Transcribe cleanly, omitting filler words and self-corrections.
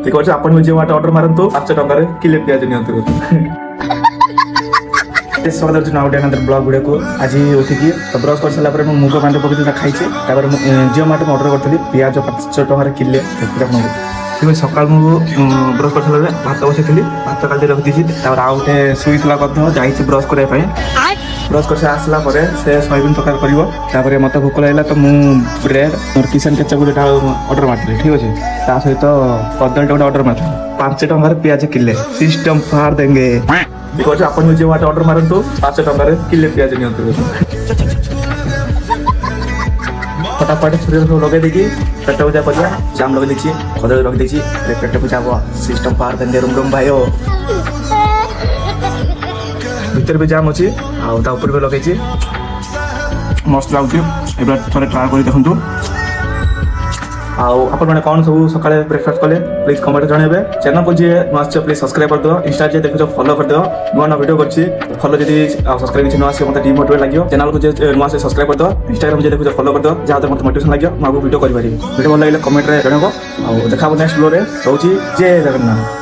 देखो आपण भी जेवाटा ऑर्डर मारंतु 5 टंका किले पियाज नियंतु स्वागत करछि नाउटे अंदर ब्लॉग वीडियो को आज उठिकी तो ब्रश कर सारा मुग बांध पकड़ खाई जियो मार्ट में ऑर्डर करी पियाज 5 टंका किले ठीक है सकाल ब्रश कर सारा भात बसई भात काली रखी आउ गोटे शुईला जाइए ब्रश करने ब्रश कर आसला से सोयाबीन तरकारी कर मत भोक लगे तो मुझे ब्रेड और किचन केचप गोटे ऑर्डर मारती ठीक अच्छे ता सहित कदली गोटे ऑर्डर मारती 5 टंका पियाज किले सिस्टम फाड़ देंगे देखो अपन जो ऑर्डर मारंतु 5 टंका किले पियाज नियंतु फटाफट सूर्य लगे देखी पेट पूजा करिया जाम लगे देखी कदली रखी देखी पेट पूजा हम सिस्टम फाड़ देंगे रूम रूम भाई भीतर भी जाम अच्छी आउपर भी लगे मस्त लगे थे ट्राए कर देखूँ आप कौन सब सका ब्रेकफास्ट कले प्लीज कमेंट जनइबे चैनल को जी नुआ प्लीज सब्सक्राइब कर दो इंस्टा जी देखो फॉलो कर दो नुआ नुआ वीडियो कर फॉलो जी सब्सक्राइब नुआ से मतलब डिमोटिवेट लगे चैनल को नुआ से सब्सक्राइब कर दो इंस्टाग्राम जी देखो फॉलो कर दो जहाँ मतलब मोटिवेशन लगे मुझे वीडियो कर वीडियो भल लगे कमेंट जनइब देखा नेक्स्ट व्लॉग रे रोची जय जगन्नाथ।